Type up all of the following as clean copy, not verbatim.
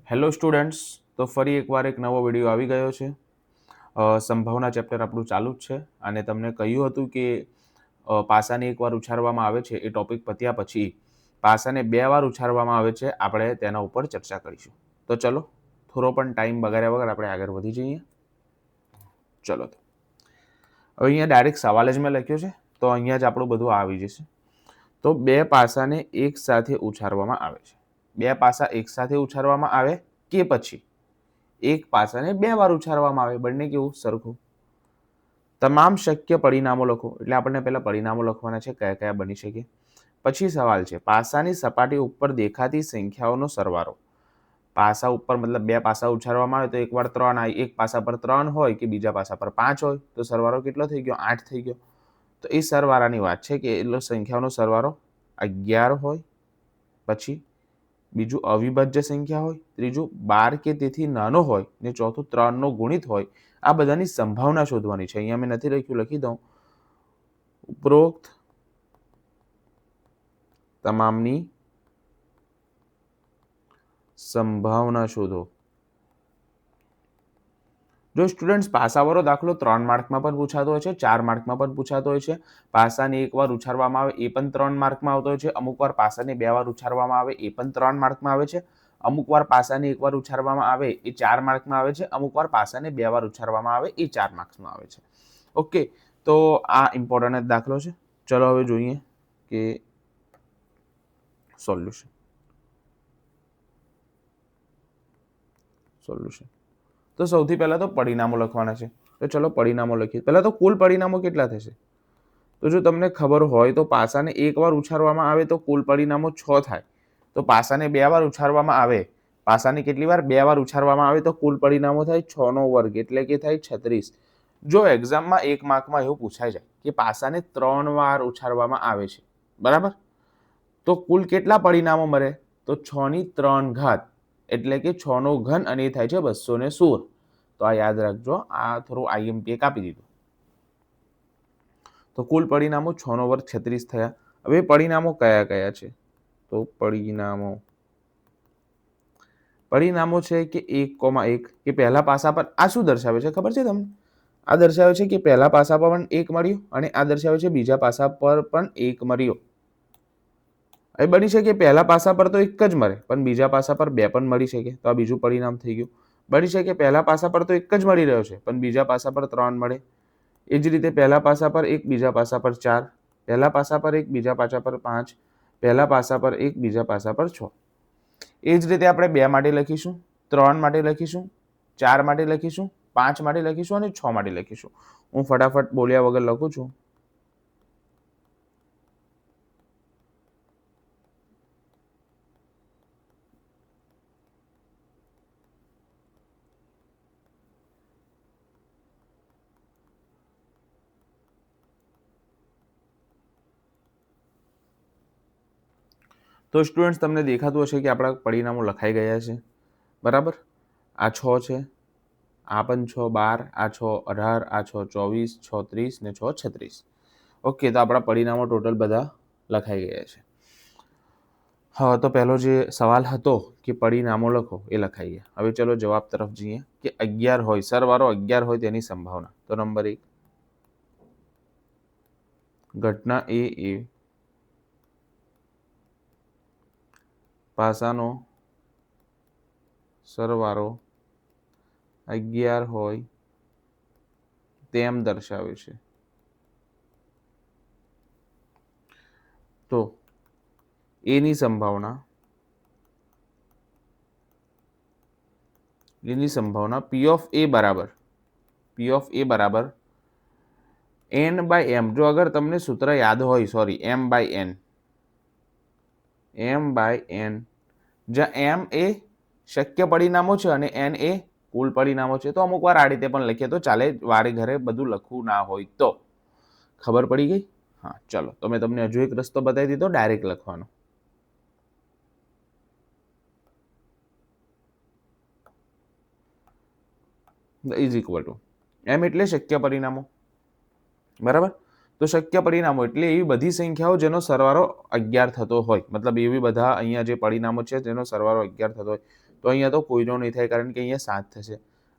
Hello students, તો ફરી એકવાર એક નવો વિડીયો આવી ગયો છે. સંભાવના ચેપ્ટર આપણું ચાલુ જ છે અને તમને કહ્યું હતું કે પાસાને એકવાર ઉછારવામાં આવે છે એ ટોપિક પત્યા પછી પાસાને 2 વાર ઉછારવામાં આવે છે, આપણે તેના ઉપર ચર્ચા કરીશું. તો ચલો થોડો પણ ટાઈમ બગાડ્યા વગર આપણે આગળ વધી જઈએ. ચલો તો હવે અહીંયા ડાયરેક્ટ સવાલ જ મેં લખ્યો છે, તો અહીંયા જ આપણું બધું આવી જશે. તો 2 પાસાને એક સાથે ઉછારવામાં આવે છે. 2 પાસા એક સાથે ઉછારવામાં આવે કે પછી એક પાસાને 2 વાર ઉછારવામાં આવે, બંને કેવું સરખું. તમામ શક્ય પરિણામો લખો, એટલે આપણને પહેલા પરિણામો લખવાના છે કયા કયા બની શકે. પછી સવાલ છે પાસાની સપાટી ઉપર દેખાતી સંખ્યાઓનો સરવાળો. પાસા ઉપર મતલબ 2 પાસા ઉછારવામાં આવે તો એકવાર 3 આવે, એક પાસા પર 3 હોય કે બીજા પાસા પર 5 હોય તો સરવાળો કેટલો થઈ ગયો? 8 થઈ ગયો. તો એ સરવાળાની વાત છે કે એટલો સંખ્યાઓનો સરવાળો 11 હોય, પછી બીજું અવિભાજ્ય સંખ્યા હોય, ત્રીજું 12 કે તેથી નાનો હોય ને ચોથું 3 નો ગુણિત હોય. આ બધાની સંભાવના શોધવાની છે. અહીંયા મેં નથી લખ્યું, લખી દઉં. ઉપરોક્ત તમામની સંભાવના શોધો. જો સ્ટુડન્ટ્સ પાસાવાળો દાખલો 3 માર્કમાં પણ પૂછાતો હોય છે, 4 માર્કમાં પણ પૂછાતો હોય છે. પાસાને એકવાર ઉછારવામાં આવે એ પણ 3 માર્કમાં આવતો હોય છે. અમુક વાર પાસાને 2 વાર ઉછારવામાં આવે એ પણ 3 માર્કમાં આવે છે. અમુક વાર પાસાને એકવાર ઉછારવામાં આવે એ 4 માર્કમાં આવે છે. અમુક વાર પાસાને 2 વાર ઉછારવામાં આવે એ 4 માર્ક્સમાં આવે છે. ઓકે, તો આ ઇમ્પોર્ટન્ટ દાખલો છે. ચલો હવે જોઈએ કે સોલ્યુશન. તો સૌથી પહેલા તો પરિણામો લખવાના છે. તો ચલો પરિણામો લખીએ. પહેલા તો કુલ પરિણામો કેટલા થશે? તો જો તમને ખબર હોય તો પાસાને એકવાર ઉછારવામાં આવે તો કુલ પરિણામો 6 થાય. તો પાસાને 2 વાર ઉછારવામાં આવે, પાસાને કેટલી વાર? 2 વાર ઉછારવામાં આવે તો કુલ પરિણામો થાય 6 નો વર્ગ, એટલે કે થાય 36. જો એક્ઝામમાં 1 માર્કમાં એવું પૂછાય જાય કે પાસાને 3 વાર ઉછારવામાં આવે છે, બરાબર, તો કુલ કેટલા પરિણામો મળે? તો 6 ની 3 ઘાત, એટલે કે 6 નો ઘન, અને એ થાય છે 216. તો આ યાદ રાખજો, આ થોડું આઈએમપી કાપી દીધું. તો કુલ પરિણામો 6 નો વર્ગ 36 થયા. હવે પરિણામો કયા કયા છે? તો પરિણામો છે કે 1,1 કે પહેલા પાસા પર આ શું દર્શાવે છે ખબર છે તમને? આ દર્શાવે છે કે પહેલા પાસા પર પણ 1 મળ્યું અને આ દર્શાવે છે બીજા પાસા પર પણ 1 મળ્યો. એ બની શકે પહેલા પાસા પર તો 1 જ મળે પણ બીજા પાસા પર 2 પણ મળી શકે, તો આ બીજું પરિણામ થઈ ગયું. બની શકે પહેલા પાસા પર તો 1 જ મળી રહ્યો છે પણ બીજા પાસા પર 3 મળે. એ જ રીતે પહેલા પાસા પર 1, બીજા પાસા પર 4, પહેલા પાસા પર 1, બીજા પાસા પર 5, પહેલા પાસા પર 1, બીજા પાસા પર 6. એ જ રીતે આપણે 2 માટે લખીશું, 3 માટે લખીશું, 4 માટે લખીશું, 5 માટે લખીશું અને 6 માટે લખીશું. હું ફટાફટ બોલ્યા વગર લખું છું. તો સ્ટુડન્ટ્સ તમને દેખાતું હશે કે આપણા પરિણામો લખાઈ ગયા છે, બરાબર. આ 6 છે, આ પણ 6, 12, આ 6, 18, આ 6, 24, 6, 30 ને 6, 36. ઓકે, તો આપણા પરિણામો ટોટલ બધા લખાઈ ગયા છે. હા, તો પહેલો જે સવાલ હતો કે પરિણામો લખો એ લખાઈ ગયા. હવે ચલો જવાબ તરફ જઈએ કે 11 હોય, સરવાળો 11 હોય તેની સંભાવના. તો નંબર 1, ઘટના એ પાસાનો સરવાળો 11 હોય તેમ દર્શાવે છે. તો એની સંભાવના P of A બરાબર n/m. જો અગર તમને સૂત્ર યાદ હોય, સોરી, m/n, જ્યાં m એ શક્ય પરિણામો છે અને n એ કુલ પરિણામો છે. તો અમુક વાર આ રીતે પણ લખીએ તો ચાલે, વારે ઘરે બધું લખવું ના હોય તો. ખબર પડી ગઈ? હા, ચલો તો મેં તમને હજુ એક રસ્તો બતાવી દીધો ડાયરેક્ટ લખવાનો. ઇઝ ઇક્વલ ટુ m એટલે શક્ય પરિણામો, બરાબર. તો શક્ય પરિણામો એટલે એવી બધી સંખ્યાઓ જેનો સરવાળો 11 થતો હોય, મતલબ એવી બધા અહીંયા જે પરિણામો છે જેનો સરવાળો 11 થતો હોય. તો અહીંયા તો કોઈનો નહીં થાય, કારણ કે અહીંયા 7 થશે,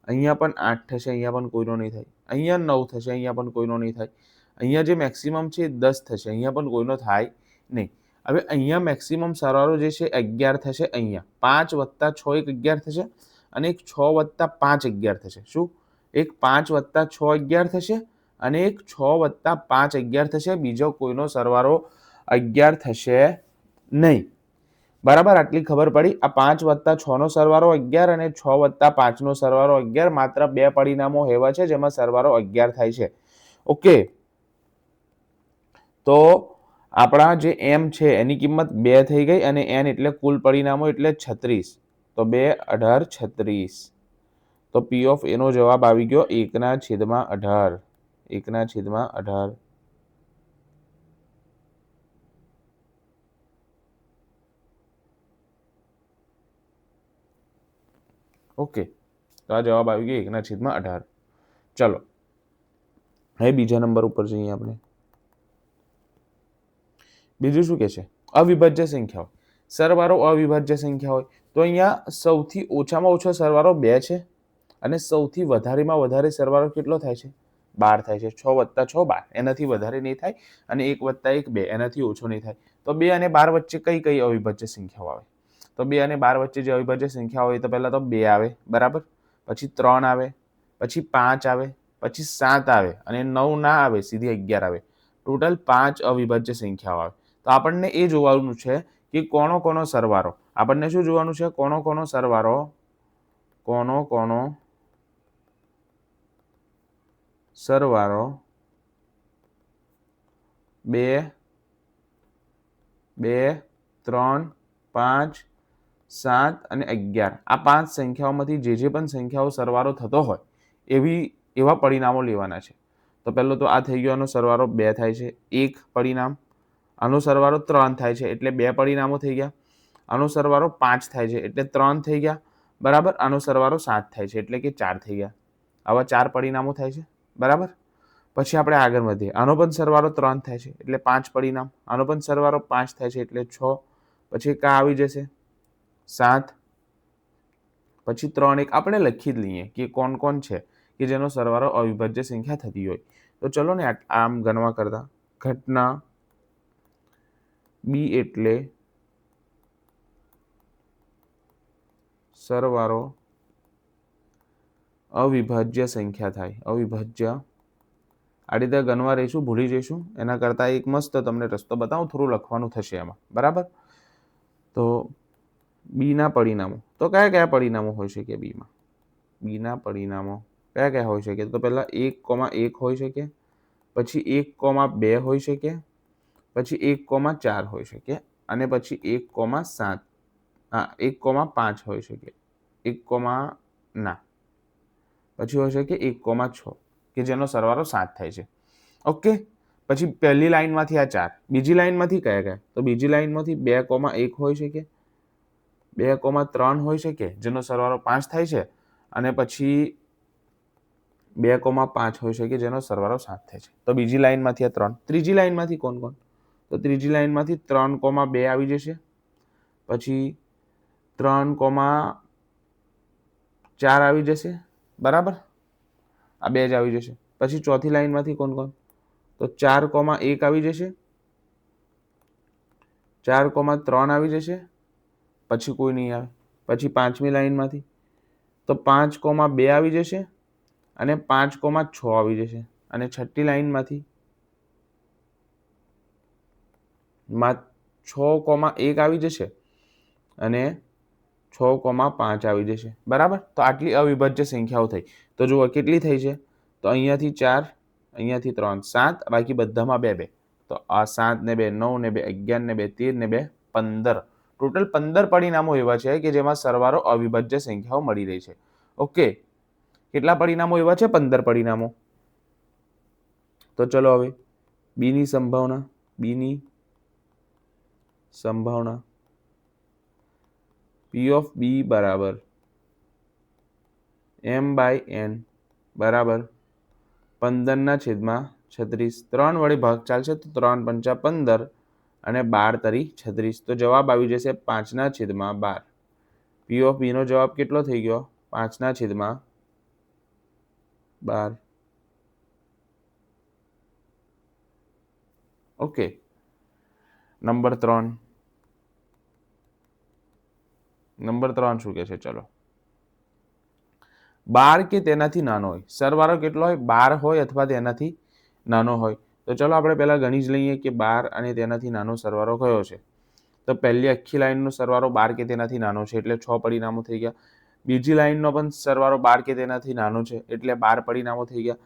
અહીંયા પણ 8 થશે, અહીંયા પણ કોઈનો નહીં થાય, અહીંયા 9 થશે, અહીંયા પણ કોઈનો નહીં થાય, અહીંયા જે મેક્સિમમ છે એ 10 થશે, અહીંયા પણ કોઈનો થાય નહીં. હવે અહીંયા મેક્સિમમ સરવાળો જે છે 11 થશે, અહીંયા 5 + 6 એક 11 થશે, અને એક 6 + 5 11 થશે. શું? એક 5 + 6 11 થશે, અને એક 6 + 5 11 થશે. બીજો કોઈનો સરવાળો 11 થશે નહીં. બરાબર, આટલી ખબર પડી. આ 5 + 6 નો સરવાળો 11 અને 6 + 5 નો સરવાળો 11, માત્ર બે પરિણામો એવા છે જેમાં સરવાળો 11 થાય છે. ઓકે, તો આપણા જે m છે એની કિંમત 2 થઈ ગઈ, અને n એટલે કુલ પરિણામો એટલે 36. તો 2 18 36. તો P ઓફ A નો જવાબ આવી ગયો 1/18. 1/18. ઓકે, તો આ જવાબ આવી ગયો 1/18. ચલો હવે બીજા નંબર ઉપર જઈએ આપણે. બીજું શું કે છે? અવિભાજ્ય સંખ્યા હોય, સરવાળો અવિભાજ્ય સંખ્યા હોય તો અહીંયા સૌથી ઓછામાં ઓછો સરવાળો 2 છે, અને સૌથી વધારેમાં વધારે સરવાળો કેટલો થાય છે? 12 થાય છે. 6 + 6 12, એનાથી વધારે નહીં થાય, અને 1 + 1 2, એનાથી ઓછો નહીં થાય. તો 2 અને 12 વચ્ચે કઈ કઈ અવિભાજ્ય સંખ્યાઓ આવે? તો 2 અને 12 વચ્ચે જે અવિભાજ્ય સંખ્યા હોય તો પહેલા તો 2 આવે, બરાબર, પછી 3 આવે, પછી 5 આવે, પછી 7 આવે, અને 9 ના આવે, સીધી 11 આવે. ટોટલ 5 અવિભાજ્ય સંખ્યાઓ આવે. તો આપણને એ જોવાનું છે કે કોનો કોનો સરવાળો, આપણને શું જોવાનું છે? કોનો કોનો સરવાળો, કોનો કોનો સરવાળો 2 2 3 5 7 અને 11, આ 5 સંખ્યાઓમાંથી જે પણ સંખ્યાઓ સરવાળો થતો હોય એવા પરિણામો લેવાના છે. તો પહેલો તો આ થઈ ગયો, આનો સરવાળો 2 થાય છે, 1 પરિણામ. આનો સરવાળો 3 થાય છે, એટલે 2 પરિણામો થઈ ગયા. આનો સરવાળો 5 થાય છે, એટલે 3 થઈ ગયા, બરાબર. આનો સરવાળો 7 થાય છે, એટલે કે 4 થઈ ગયા. આવા 4 પરિણામો થાય છે, બરાબર. પછી આપણે આગળ વધીએ. આનો પણ સરવાળો 3 થાય છે, એટલે 5 પરિણામ. આનો પણ સરવાળો 5 થાય છે, એટલે 6. પછી કા આવી જશે 7, પછી 3 1 આપણે લખી જ લઈએ કે કોણ કોણ છે કે જેનો સરવાળો અવિભાજ્ય સંખ્યા થતી હોય. તો ચલો ને આમ ગણવા કરતા, ઘટના બી એટલે સરવાળો અવિભાજ્ય સંખ્યા થાય. અવિભાજ્ય આ રીતે ગણવા રહીશું, ભૂલી જઈશું. એના કરતાં એક મસ્ત તમને રસ્તો બતાવું, થોડું લખવાનું થશે એમાં, બરાબર. તો બીના પરિણામો, તો કયા કયા પરિણામો હોઈ શકે બીમાં? બીના પરિણામો કયા કયા હોઈ શકે? તો પહેલા 1,1 હોઈ શકે, પછી 1,2 હોઈ શકે, પછી 1,4 હોઈ શકે, અને પછી 1,7 1,5 હોઈ શકે, 1, ના, પછી હોઈ શકે 1,6 કે જેનો સરવાળો 7 થાય છે. ઓકે, પછી પહેલી લાઈનમાંથી આ 4, બીજી લાઈનમાંથી કયા કયા? તો બીજી લાઈનમાંથી 2,1 હોઈ શકે, 2,3 હોઈ શકે જેનો સરવાળો 5 થાય છે, અને પછી 2,5 હોઈ શકે જેનો સરવાળો 7 થાય છે. તો બીજી લાઈનમાંથી આ 3. ત્રીજી લાઈનમાંથી કોણ કોણ? તો ત્રીજી લાઈનમાંથી 3,2 આવી જશે, પછી 3,4 આવી જશે, બરાબર, આ 2 જ આવી જશે. પછી ચોથી લાઈનમાંથી કોણ કોણ? તો 4,1 આવી જશે, 4,3 આવી જશે, પછી કોઈ નહીં આવે. પછી પાંચમી લાઈનમાંથી તો 5,2 આવી જશે, અને 5,6 આવી જશે. અને છઠ્ઠી લાઈનમાંથી 6,1 આવી જશે, અને 6,5 આવી જશે, બરાબર. તો આટલી અવિભાજ્ય સંખ્યાઓ થઈ. તો જુઓ કેટલી થઈ છે? તો અહીંયાથી 4, અહીંયાથી 3, 7, બાકી બધામાં 2 2. તો આ 7 ને 2 9 ને 2 11 ને 2 13 ને 2 15. ટોટલ 15 પરિણામો એવા છે કે જેમાં સરવાળો અવિભાજ્ય સંખ્યાઓ મળી રહી છે. ઓકે, કેટલા પરિણામો એવા છે? 15 પરિણામો. તો ચલો હવે બીની સંભાવના, બીની સંભાવના P of B બરાબર m/n બરાબર 15/36. 3 વડે ભાગ ચાલશે તો 3 પંચા 15 અને 12 તરી 36. તો જવાબ આવી જશે 5/12. P પી ઓફ બી નો જવાબ કેટલો થઈ ગયો? 5/12. ઓકે. નંબર 3 શું કહે છે? ચલો, 12 કે તેનાથી નાનો હોય. સરવાળો કેટલો હોય? 12 હોય અથવા તેનાથી નાનો હોય. તો ચલો આપણે પહેલા ગણી જ લઈએ કે 12 અને તેનાથી નાનો સરવાળો કયો છે. તો પહેલી આખી લાઈનનો સરવાળો 12 કે તેનાથી નાનો છે એટલે 6 પરિણામો થઈ ગયા. બીજી લાઈનનો પણ સરવાળો 12 કે તેનાથી નાનો છે એટલે 12 પરિણામો થઈ ગયા.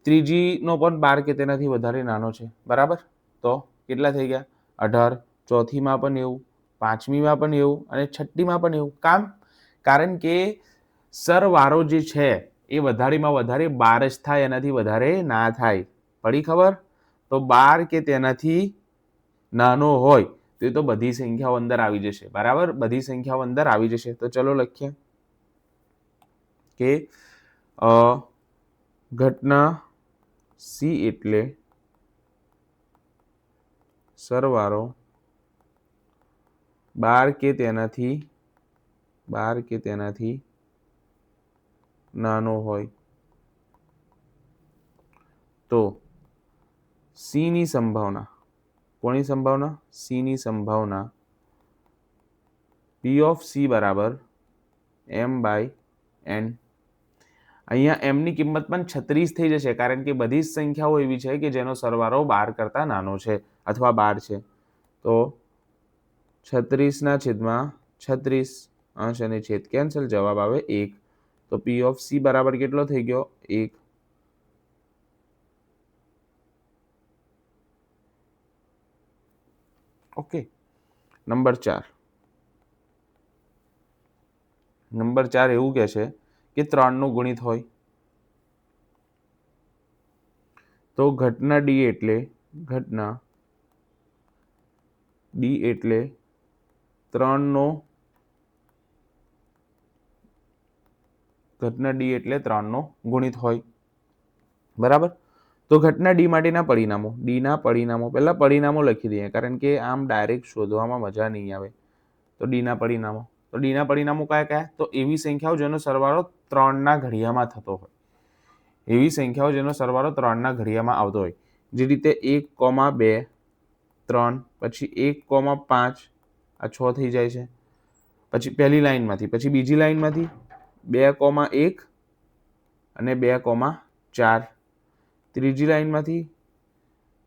ત્રીજીનો પણ 12 કે તેનાથી વધારે નાનો છે, બરાબર? તો કેટલા થઈ ગયા? 18. ચોથીમાં પણ એવું, પાંચમીમાં પણ એવું અને છઠ્ઠીમાં પણ એવું. કારણ કે સરવાળો જે છે એ વધારેમાં વધારે 12 જ થાય, એનાથી વધારે ના થાય. પડી ખબર? તો 12 કે તેનાથી નાનો હોય તો બધી સંખ્યાઓ અંદર આવી જશે, બરાબર? બધી સંખ્યાઓ અંદર આવી જશે. તો ચલો લખીએ કે ઘટના સી એટલે સરવાળો 12 કે તેનાથી નાનો હોય તો સી ની સંભાવના, કોની સંભાવના? સી ની સંભાવના પી ઓફ સી બરાબર m/n. અહીંયા m ની કિંમત પણ 36 થઈ જશે, કારણ કે બધી જ સંખ્યાઓ એવી છે કે જેનો સરવાળો 12 કરતા નાનો છે અથવા 12 છે. તો 36/36, અંશ અને છેદ કેન્સલ, જવાબ આવે 1. તો પી ઓફ સી બરાબર કેટલો થઈ ગયો? 1. ઓકે. નંબર 4 એવું કહે છે કે 3 નું ગુણિત હોય. તો ઘટના ડી એટલે 3 નો ગુણિત હોય, બરાબર? તો ઘટના ડી માટેના પરિણામો, પહેલા પરિણામો લખી દઈએ, કારણ કે આમ ડાયરેક્ટ શોધવામાં મજા નહીં આવે. તો ડીના પરિણામો કયા કયા? તો એવી સંખ્યાઓ જેનો સરવાળો 3 ના ઘડિયામાં થતો હોય, આવતો હોય. જે રીતે 1,2, 3, પછી 1,5, આ 6 થઈ જાય છે. પછી પહેલી લાઈનમાંથી, પછી બીજી લાઈનમાંથી 2,1 અને 2,4. ત્રીજી લાઈનમાંથી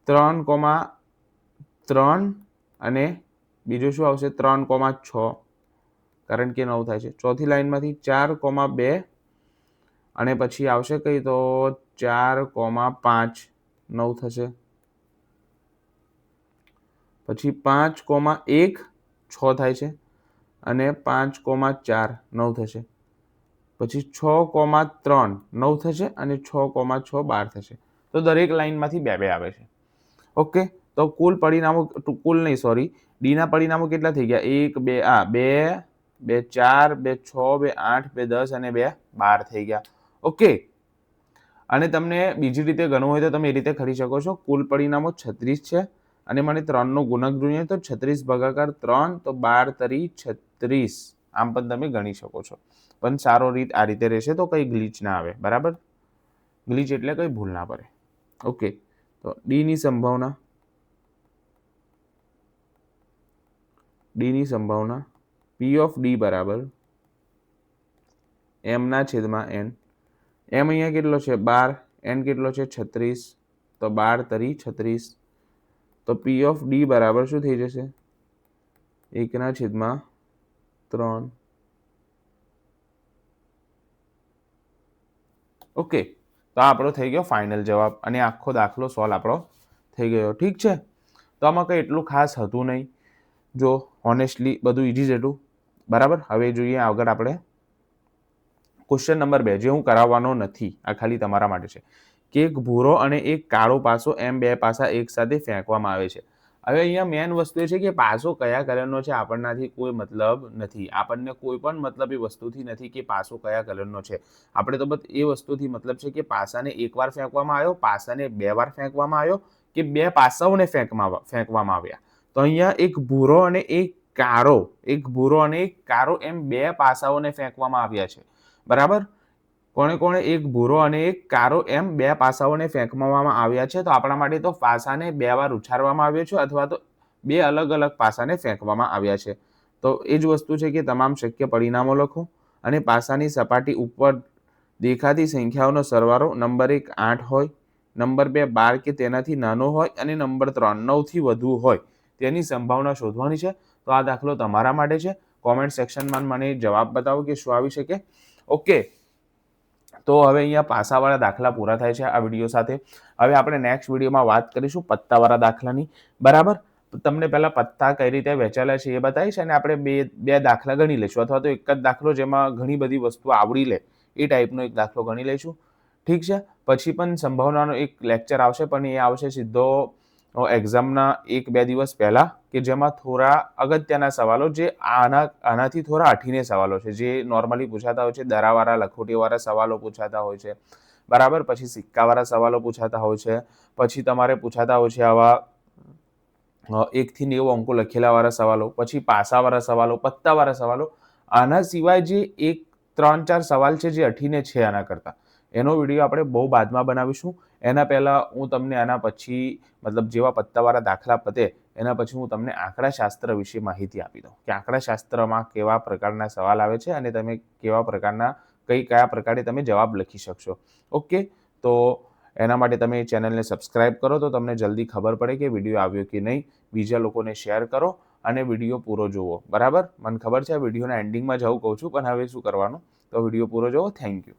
3,3 અને બીજું શું આવશે? 3,6, કારણ કે 9 થાય છે. ચોથી લાઈનમાંથી 4,2 અને પછી આવશે કઈ? તો 4,5, 9 થશે. પછી 5,1, 6 થાય છે અને 5,4, 9 થશે. પછી 6,3, 9 થશે અને 6,6, 12 થશે. તો દરેક લાઈનમાંથી 2 આવે છે. ઓકે. તો ડી ના પરિણામો કેટલા થઈ ગયા? 1, 2, 4, 2, 6, 2, 8, 2, 10 અને 2, 12 થઈ ગયા. ઓકે. અને તમને બીજી રીતે ગણવું હોય તો તમે એ રીતે કરી શકો છો. કુલ પરિણામો 36 છે અને મને 3 નો ગુણક જોઈએ તો 36 ભાગાકાર 3, તો 12 તરી 36. આમ પણ તમે ગણી શકો છો, પણ સારો રીત આ રીતે રહેશે તો કઈ ગ્લિચ ના આવે, બરાબર? ગ્લિચ એટલે કઈ ભૂલ ના પડે. ઓકે. તો ડી ની સંભાવના પી ઓફ ડી બરાબર m/n. m અહીંયા કેટલો છે? 12. n કેટલો છે? 36. તો 12 તરી 36. તો પી ઓફ ડી બરાબર શું થઈ જશે? 1/3. ઓકે. તો આપણો થઈ ગયો ફાઇનલ જવાબ અને આખો દાખલો સોલ્વ આપણો થઈ ગયો. ઠીક છે. તો આમાં કંઈ એટલું ખાસ હતું નહીં. જો ઓનેસ્ટલી બધું ઈઝી જ હતું, બરાબર? હવે જોઈએ આગળ આપણે ક્વેશ્ચન નંબર 2, જે હું કરાવવાનો નથી, આ ખાલી તમારા માટે છે, કે એક ભૂરો અને એક કાળો પાસો એમ 2 પાસા એક સાથે ફેંકવામાં આવે છે. હવે અહીંયા મેન વસ્તુ એ છે કે પાસો કયા કલરનો છે આપણનાથી કોઈ મતલબ નથી. આપણને કોઈ પણ મતલબ એ વસ્તુથી નથી કે પાસો કયા કલરનો છે. આપણે તો બસ એ વસ્તુથી મતલબ છે કે પાસાને એકવાર ફેંકવામાં આવ્યો, પાસાને 2 વાર ફેંકવામાં આવ્યો, કે 2 પાસાઓને ફેંકવામાં આવ્યા. તો અહીંયા એક ભૂરો અને એક કારો, એક ભૂરો અને એક કારો એમ 2 પાસાઓને ફેંકવામાં આવ્યા છે. બરાબર? કોણે કોણે એક ભૂરો અને એક કારો એમ 2 પાસાઓને ફેંકવામાં આવ્યા છે. તો આપણા માટે તો પાસાને 2 વાર ઉછાળવામાં આવ્યો છે અથવા તો 2 અલગ-અલગ પાસાને ફેંકવામાં આવ્યા છે. તો એ જ વસ્તુ છે કે તમામ શક્ય પરિણામો લખો અને પાસાની સપાટી ઉપર દેખાતી સંખ્યાઓનો સરવાળો નંબર 1 8 હોય, નંબર 2 12 કે તેનાથી નાનો હોય અને નંબર 3 9 થી વધુ હોય તેની સંભાવના શોધવાની છે. તો આ દાખલો તમારા માટે છે. કોમેન્ટ સેક્શનમાં મને જવાબ બતાવો કે શું આવી શકે. ઓકે, તો હવે અહીંયા પાસાવાળા દાખલા પૂરા થાય છે આ વિડીયો સાથે. હવે આપણે નેક્સ્ટ વિડીયોમાં વાત કરીશું પત્તાવાળા દાખલાની. બરાબર? તમને પહેલા પત્તા કઈ રીતે વહેંચાયેલા છે એ બતાવીશ અને આપણે બે દાખલા ગણી લઈશું અથવા તો એક જ દાખલો જેમાં ઘણી બધી વસ્તુ આવડી લે એ ટાઈપનો એક દાખલો ગણી લઈશું. ઠીક છે? પછી પણ સંભાવનાનો એક લેક્ચર આવશે, પણ એ આવશે સીધો એક્ઝામના 1-2 દિવસ પહેલા, કે જેમાં થોડા અગત્યના સવાલો જે આનાથી થોડા હટીને સવાલો છે જે નોર્મલી પૂછાતા હોય છે. દરાવાળા લખોટીવાળા સવાલો પૂછાતા હોય છે. બરાબર? પછી સિક્કાવાળા સવાલો પૂછાતા હોય છે. પછી તમારે પૂછાતા હોય છે આવા 1 થી 90 અંકો લખેલાવાળા સવાલો, પછી પાસાવાળા સવાલો, પત્તાવાળા સવાલો. આના સિવાય જે 3-4 સવાલ છે જે હટીને છે આના કરતા, એનો વિડીયો આપણે બહુ બાદમાં બનાવીશું. એના પહેલાં હું તમને આના પછી મતલબ જેવા પત્તાવાળા દાખલા પતે એના પછી હું તમને આંકડાશાસ્ત્ર વિશે માહિતી આપી દઉં કે આંકડાશાસ્ત્રમાં કેવા પ્રકારના સવાલ આવે છે અને તમે કેવા પ્રકારના કયા પ્રકારે તમે જવાબ લખી શકશો. ઓકે, તો એના માટે તમે ચેનલને સબસ્ક્રાઇબ કરો તો તમને જલ્દી ખબર પડે કે વિડીયો આવ્યો કે નહીં. બીજા લોકોને શેર કરો અને વિડીયો પૂરો જુઓ. બરાબર? મને ખબર છે આ વિડીયોના એન્ડિંગમાં જવું કહું છું, પણ હવે શું કરવાનું, તો વિડીયો પૂરો જુઓ. Thank you.